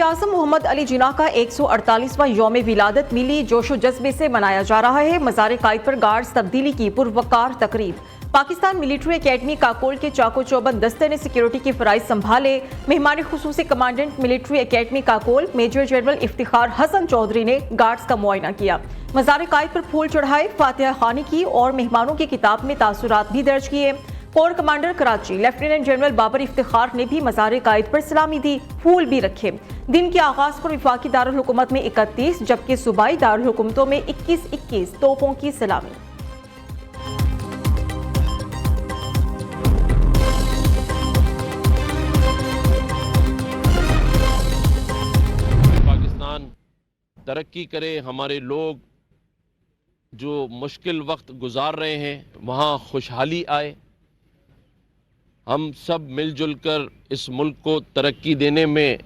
कायद-ए-आज़म मोहम्मद अली जिन्ना का 148वां यौम विलादत मिली जोशो जज्बे से मनाया जा रहा है। मज़ार कायद पर गार्ड्स तब्दीली की पुरवकार तकरीब। पाकिस्तान मिलिट्री एकेडमी काकोल के चाको चौबंद दस्ते ने सिक्योरिटी के फराइज संभाले। मेहमान खुसूसी commandant military academy Kakul major general Iftikhar Hasan Chaudhry ने गार्ड्स का मुआयना किया। मज़ार कायद पर फूल चढ़ाए, फातिहा खानी की और मेहमानों की किताब में तासुरात भी दर्ज किए। Core commander Karachi lieutenant general Babar Iftikhar ने भी मज़ार कायद पर सलामी दी, फूल भी रखे। दिन के आगाज पर वफाकी दारुल हुकूमत में 31 जबकि सूबाई दारुल हुकूमतों में 21-21 तोपों की सलामी। पाकिस्तान तरक्की करे, हमारे लोग जो मुश्किल वक्त गुजार रहे हैं वहाँ खुशहाली आए, हम सब मिलजुल कर इस मुल्क को तरक्की देने में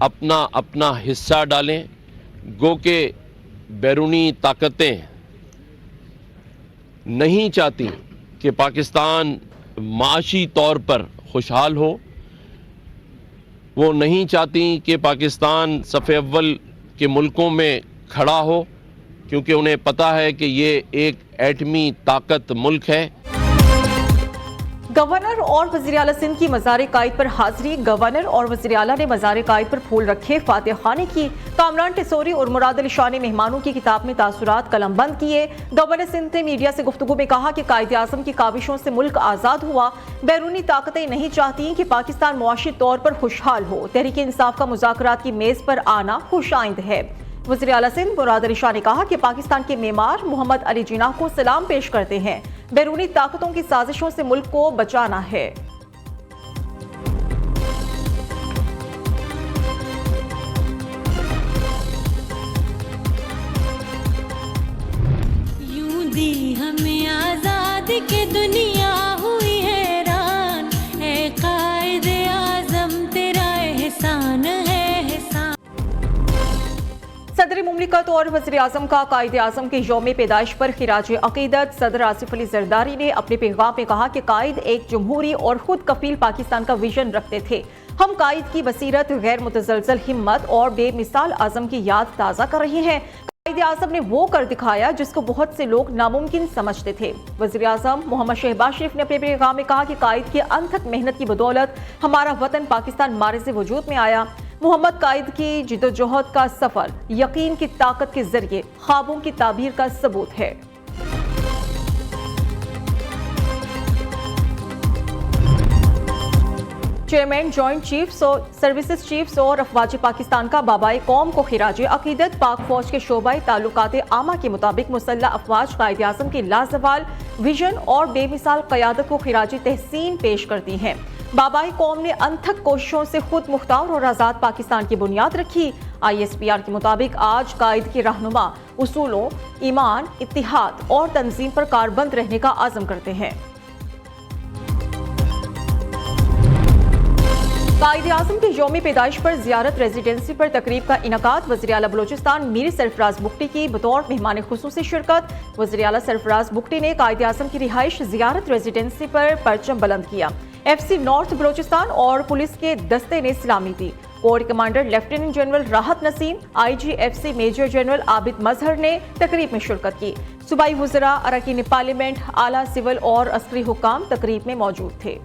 अपना अपना हिस्सा डालें। गो के बैरूनी ताकतें नहीं चाहती कि पाकिस्तान माशी तौर पर खुशहाल हो, वो नहीं चाहती कि पाकिस्तान सफ़े अव्वल के मुल्कों में खड़ा हो, क्योंकि उन्हें पता है कि ये एक एटमी ताकत मुल्क है। गवर्नर और वज़ीर आला सिंध की मज़ार कायद पर हाजिरी। गवर्नर और वज़ीर आला ने मज़ार कायद पर फूल रखे, फातिहा खानी की। कामरान टिसोरी और मुराद अली शाह ने मेहमानों की किताब में तासुरात कलमबंद किए। गवर्नर सिंध ने मीडिया से गुफ्तगू में कहा कि कायद-ए-आज़म की काविशों से मुल्क आज़ाद हुआ। बैरूनी ताकतें नहीं चाहती कि पाकिस्तान मुआशी तौर पर खुशहाल हो। तहरीक इंसाफ का मुज़ाकरात की मेज़ पर आना खुशाइंद है। वज़ीर आला सिंध मुराद अली शाह ने कहा कि पाकिस्तान के मेमार मोहम्मद अली जिन्ना को सलाम पेश करते हैं। बैरूनी ताकतों की साजिशों से मुल्क को बचाना है। यूं दी हमें आजादी के दुनिया हुई हैरान, ऐ कायद-ए-आज़म तेरा एहसान है। सदर मुमलिकत और वज़ीर आज़म का कायद-ए-आज़म के यौम पैदाइश पर खिराज अक़ीदत। सदर आसिफ अली ज़रदारी ने अपने पैगाम में कहा कि कायद एक जमहूरी और खुद कफील पाकिस्तान का विजन रखते थे। हम कायद की बसीरत, गैर मुतज़लज़ल हिम्मत और बेमिसाल आज़म की याद ताज़ा कर रहे हैं। कायद-ए-आज़म ने वो कर दिखाया जिसको बहुत से लोग नामुमकिन समझते थे। वज़ीर आज़म मोहम्मद शहबाज शरीफ ने अपने पैगाम में कहा कि कायद की अनथक मेहनत की बदौलत हमारा वतन पाकिस्तान मारिज़ वजूद में आया। मोहम्मद कायद की जिद्दोजहद का सफर यकीन की ताकत के जरिए ख्वाबों की ताबीर का सबूत है। चेयरमैन जॉइंट चीफ्स और सर्विसेज चीफ्स और अफवाज पाकिस्तान का बाबाए कौम को खिराज अकीदत। पाक फौज के शोबाई ताल्लुकात आमा के मुताबिक मुसल्लह अफवाज कायद-ए-आज़म की लाजवाल विजन और बेमिसाल क़यादत को खिराज तहसीन पेश करती हैं। बाबाए कौम ने अनथक कोशिशों से खुद मुख्तार और आज़ाद पाकिस्तान की बुनियाद रखी। ISPR के मुताबिक आज कायद के रहनुमा उसूलों, ईमान, इत्तिहाद और तंजीम पर कारबंद रहने का आज़म करते हैं। कायद-ए-आज़म के यौम पैदाइश पर ज़ियारत रेजिडेंसी पर तकरीब का इनकाद। वज़ीर आला बलोचिस्तान मीर सरफराज बुगटी की बतौर मेहमान खुसूसी शिरकत। वज़ीर आला सरफराज बुगटी ने कायद-ए-आज़म की रिहाइश ज़ियारत रेजिडेंसी पर परचम बुलंद किया। FC नॉर्थ बलोचिस्तान और पुलिस के दस्ते ने सलामी दी। Corps commander lieutenant general Rahat Naseem, IG FC major general Abid Mazhar ने तकरीब में शिरकत की। सूबाई वज़रा, अरकान पार्लियामेंट, आला सिविल और अस्करी हुक्काम तकरीब में मौजूद थे।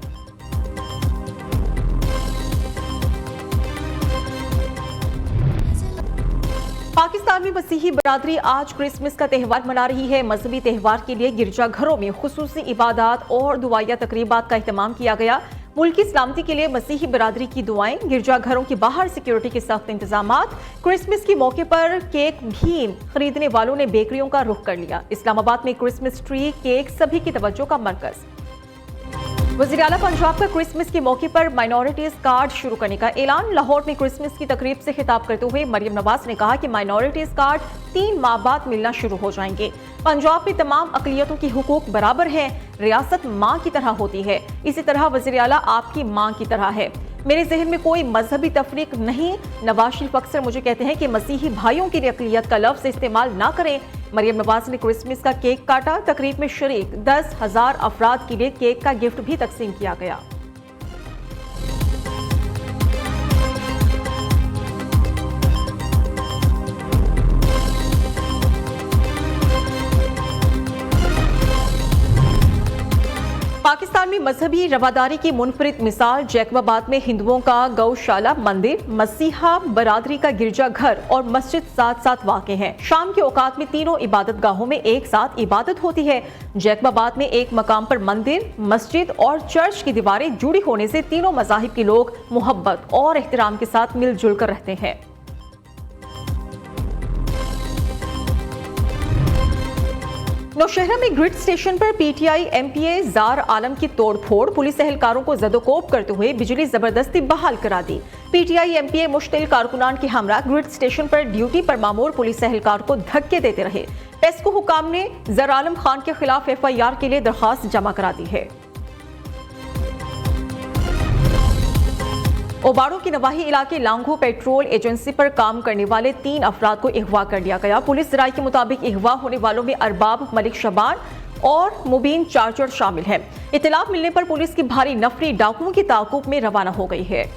पाकिस्तान में मसीही बरादरी आज क्रिसमस का त्यौहार मना रही है। मजहबी त्यौहार के लिए गिरजाघरों में खुसूसी इबादत और दुआया तकरीबात का एहतमाम किया गया। मुल्क की सलामती के लिए मसीही बरादरी की दुआएं, गिरजाघरों के बाहर सिक्योरिटी के सख्त इंतजामात। क्रिसमस के मौके पर केक भी खरीदने वालों ने बेकरियों का रुख कर लिया। इस्लामाबाद में क्रिसमस ट्री, केक सभी की तवज्जो का मरकज। वज़ीर आला पंजाब का क्रिसमस के मौके पर माइनॉरिटीज कार्ड शुरू करने का ऐलान। लाहौर में क्रिसमस की तकरीब से खिताब करते हुए मरियम नवाज ने कहा कि माइनॉरिटीज कार्ड 3 माह बाद मिलना शुरू हो जाएंगे। पंजाब में तमाम अकलियतों की हुकूक बराबर हैं। रियासत माँ की तरह होती है, इसी तरह वज़ीर आला आपकी माँ की तरह है। मेरे जहन में कोई मजहबी तफरीक नहीं। नवाज शरीफ अक्सर मुझे कहते हैं कि मसीही भाइयों के लिए अकलियत का लफ्ज़ इस्तेमाल ना करें। मरियम नवाज ने क्रिसमस का केक काटा। तकरीब में शरीक 10,000 अफराद के लिए केक का गिफ्ट भी तकसीम किया गया। पाकिस्तान में मजहबी रवादारी की मुनफरिद मिसाल जैकबाबाद में हिंदुओं का गौशाला, मंदिर, मसीहा बरादरी का गिरजाघर और मस्जिद साथ साथ वाक़े हैं। शाम के औकात में तीनों इबादत गाहों में एक साथ इबादत होती है। जैकबाबाद में एक मकाम पर मंदिर, मस्जिद और चर्च की दीवारें जुड़ी होने से तीनों मज़ाहिब के लोग मोहब्बत और एहतराम के साथ मिलजुल कर रहते हैं। नौशहरा में ग्रिड स्टेशन पर पीटीआई एमपीए जार आलम की तोड़फोड़, पुलिस एहलकारों को जदोकोब करते हुए बिजली जबरदस्ती बहाल करा दी। पीटीआई एमपीए मुश्तिल कारकुनान के हमरा ग्रिड स्टेशन पर ड्यूटी पर मामूर पुलिस एहलकार को धक्के देते रहे। पेस्को हुकाम ने जार आलम खान के खिलाफ एफआईआर के लिए दरखास्त जमा करा दी है। ओबाड़ो के नवाही इलाके लांघो पेट्रोल एजेंसी पर काम करने वाले 3 अफराद को अगवा कर लिया गया। पुलिस राय के मुताबिक अगवा होने वालों में अरबाब, मलिक शबान और मुबीन चार्जर शामिल हैं। इत्तला मिलने पर पुलिस की भारी नफरी डाकुओं की ताकुब में रवाना हो गई है।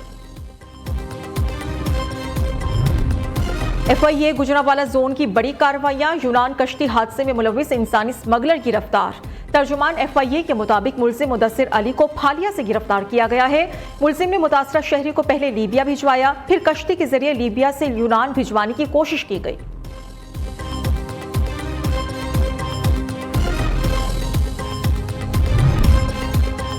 एफआईए गुजरांवाला जोन की बड़ी कार्रवाइयां, यूनान कश्ती हादसे में मुलविस इंसानी स्मगलर गिरफ्तार। तर्जुमान एफआईए के मुताबिक मुलजिम मुदस्सिर अली को फालिया से गिरफ्तार किया गया है। मुलजिम ने मुतासरा शहरी को पहले लीबिया भिजवाया, फिर कश्ती के जरिए लीबिया से यूनान भिजवाने की कोशिश की गई।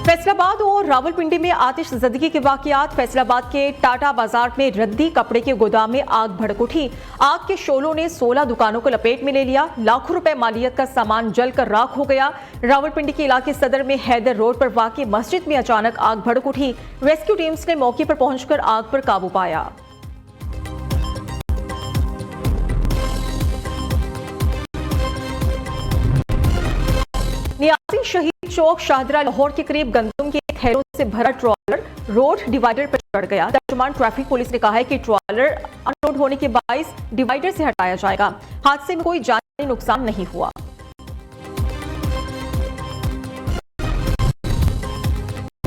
फैसलाबाद और रावलपिंडी में आतिशज़दगी के वाकयात। फैसलाबाद के टाटा बाजार में रद्दी कपड़े के गोदाम में आग भड़क उठी। आग के शोलों ने 16 दुकानों को लपेट में ले लिया। लाखों रुपए मालियत का सामान जलकर राख हो गया। रावलपिंडी के इलाके सदर में हैदर रोड पर वाक़ई मस्जिद में अचानक आग भड़क उठी। रेस्क्यू टीम्स ने मौके पर पहुंचकर आग पर काबू पाया। नियाज़ी शहीद चौक शाहदरा लाहौर के करीब गंदम के थैलों से भरा ट्रॉलर रोड डिवाइडर पर चढ़ गया। तर्जुमान ट्रैफिक पुलिस ने कहा है कि ट्रॉलर अनलोड होने के बाइस डिवाइडर से हटाया जाएगा। हादसे में कोई जानी नुकसान नहीं हुआ।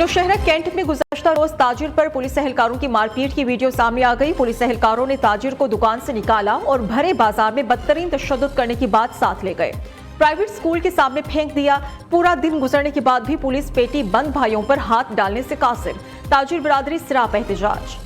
नौशहरा कैंट में गुज़श्ता रोज ताजिर पर पुलिस एहलकारों की मारपीट की वीडियो सामने आ गई। पुलिस एहलकारों ने ताजिर को दुकान से निकाला और भरे बाजार में बदतरीन तशद्दुद करने की बात साथ ले गए। प्राइवेट स्कूल के सामने फेंक दिया। पूरा दिन गुजरने के बाद भी पुलिस पेटी बंद भाइयों पर हाथ डालने से कासिर। ताजिर बिरादरी सिराप एहतजाज।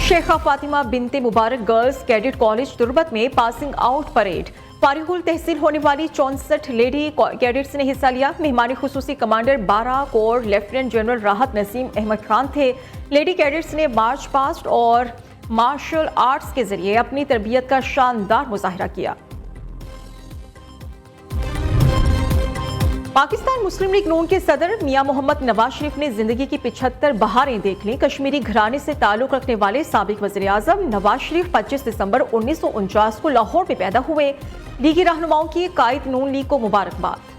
शेखा फातिमा बिनते मुबारक गर्ल्स कैडेट कॉलेज तुर्बत में पासिंग आउट परेड। फारिगुल तहसील होने वाली 64 लेडी कैडेट्स ने हिस्सा लिया। मेहमान खुसूसी commander 12 core lieutenant general Rahat Naseem Ahmad Khan थे। लेडी कैडेट्स ने मार्च पास्ट और मार्शल आर्ट्स के जरिए अपनी तरबियत का शानदार मुजाहिरा किया। पाकिस्तान मुस्लिम लीग नून के सदर मियां मोहम्मद नवाज शरीफ ने जिंदगी की 75 बहारें देख ली। कश्मीरी घराने से ताल्लुक रखने वाले साबिक वज़ीर आज़म नवाज शरीफ 25 दिसंबर 1949 को लाहौर में पैदा हुए। लीगी रहनुमाओं की कायद नून लीग को मुबारकबाद।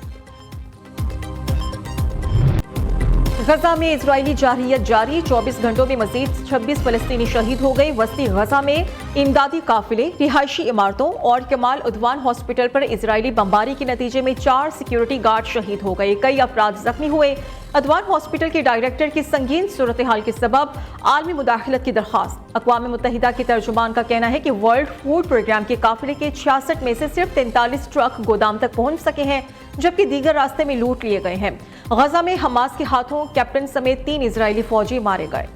गजा में इजरायली जारहियत जारी। 24 घंटों में मजीद 26 फलस्तीनी शहीद हो गए। वस्ती गजा में इमदादी काफिले, रिहायशी इमारतों और कमाल उद्वान हॉस्पिटल पर इजरायली बमबारी के नतीजे में 4 सिक्योरिटी गार्ड शहीद हो गए। कई अफराद जख्मी हुए। अदवान हॉस्पिटल के डायरेक्टर की संगीन सूरत हाल के सबब आलमी मुदाखलत की दरख्वास्त। अक़वाम मुत्तहिदा के तर्जुमान का कहना है कि वर्ल्ड फूड प्रोग्राम के काफिले के 66 में से सिर्फ 43 ट्रक गोदाम तक पहुंच सके हैं, जबकि दीगर रास्ते में लूट लिए गए हैं। गजा में हमास के हाथों कैप्टन समेत 3 इजरायली फौजी मारे गए।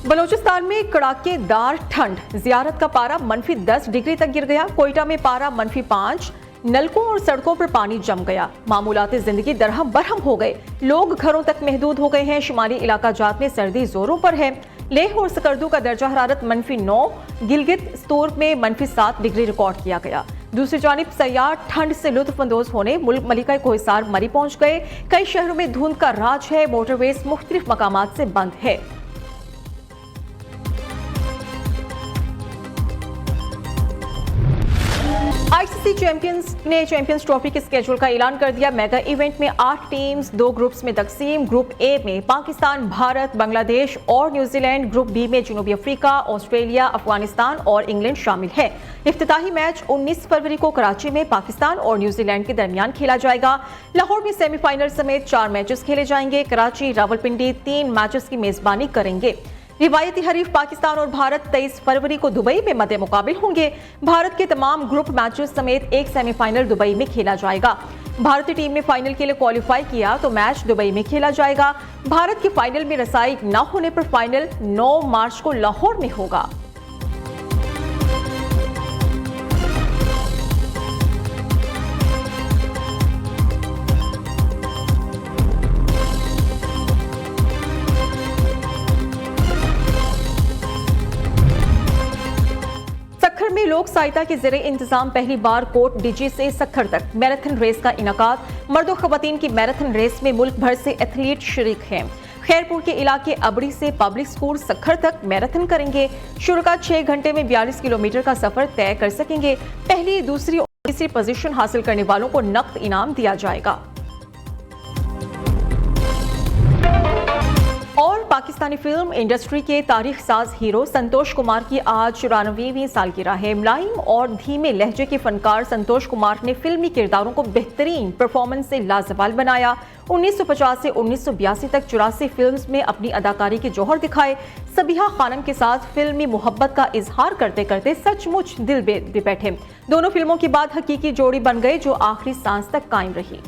बलोचिस्तान में कड़ाकेदार ठंड। जियारत का पारा -10 डिग्री तक गिर गया। कोयटा में पारा -5। नलकों और सड़कों पर पानी जम गया। मामूलाती जिंदगी दरहम बरहम हो गए। लोग घरों तक महदूद हो गए हैं। शुमाली इलाका जात में सर्दी जोरों पर है। लेह और सकर्दू का दर्जा हरारत -9, गिलगित स्तूर में -7 डिग्री रिकॉर्ड किया गया। दूसरी जानिब सयाह ठंड से लुत्फअंदोज होने मुल्क मलिका कोहिसार मरी पहुंच गए। कई शहरों में धुंध का राज है। मोटरवेज मुख्तलिफ मकामात से बंद है। आईसीसी चैंपियंस ने चैंपियंस ट्रॉफी के स्केड्यूल का ऐलान कर दिया। मेगा इवेंट में 8 टीम्स 2 ग्रुप्स में तकसीम। ग्रुप ए में पाकिस्तान, भारत, बांग्लादेश और न्यूजीलैंड। ग्रुप बी में जनूबी अफ्रीका, ऑस्ट्रेलिया, अफगानिस्तान और इंग्लैंड शामिल है। इफ्तिताही मैच 19 फरवरी को कराची में पाकिस्तान और न्यूजीलैंड के दरमियान खेला जाएगा। लाहौर में सेमीफाइनल समेत 4 मैचेस खेले जाएंगे। कराची, रावलपिंडी 3 मैचेस की मेजबानी करेंगे। रिवायती हरीफ पाकिस्तान और भारत 23 फरवरी को दुबई में मद्दे मुकाबिल होंगे। भारत के तमाम ग्रुप मैचेस समेत एक सेमीफाइनल दुबई में खेला जाएगा। भारतीय टीम ने फाइनल के लिए क्वालिफाई किया तो मैच दुबई में खेला जाएगा। भारत के फाइनल में रसाई न होने पर फाइनल 9 मार्च को लाहौर में होगा। सखर में लोक सहायता के जरिए इंतजाम पहली बार कोट डीजी से सखर तक मैराथन रेस का इनकाद। मर्द और खवातीन की मैराथन रेस में मुल्क भर से एथलीट शरीक हैं। खैरपुर के इलाके अबड़ी से पब्लिक स्कूल सखर तक मैराथन करेंगे। शुरा 6 घंटे में 42 किलोमीटर का सफर तय कर सकेंगे। पहली, दूसरी और तीसरी पोजीशन हासिल करने वालों को नकद इनाम दिया जाएगा। और पाकिस्तानी फिल्म इंडस्ट्री के तारीख साज हीरो संतोष कुमार की आज 94वीं सालगिरह है। मुलायम और धीमे लहजे के फनकार संतोष कुमार ने फिल्मी किरदारों को बेहतरीन परफॉर्मेंस से लाजवाब बनाया। 1950 से 1982 तक 84 फिल्म्स में अपनी अदाकारी के जौहर दिखाए। सबिहा खानम के साथ फिल्मी मोहब्बत का इजहार करते करते सचमुच दिल बैठे। दोनों फिल्मों के बाद हकीकी जोड़ी बन गए जो आखिरी सांस तक कायम रही।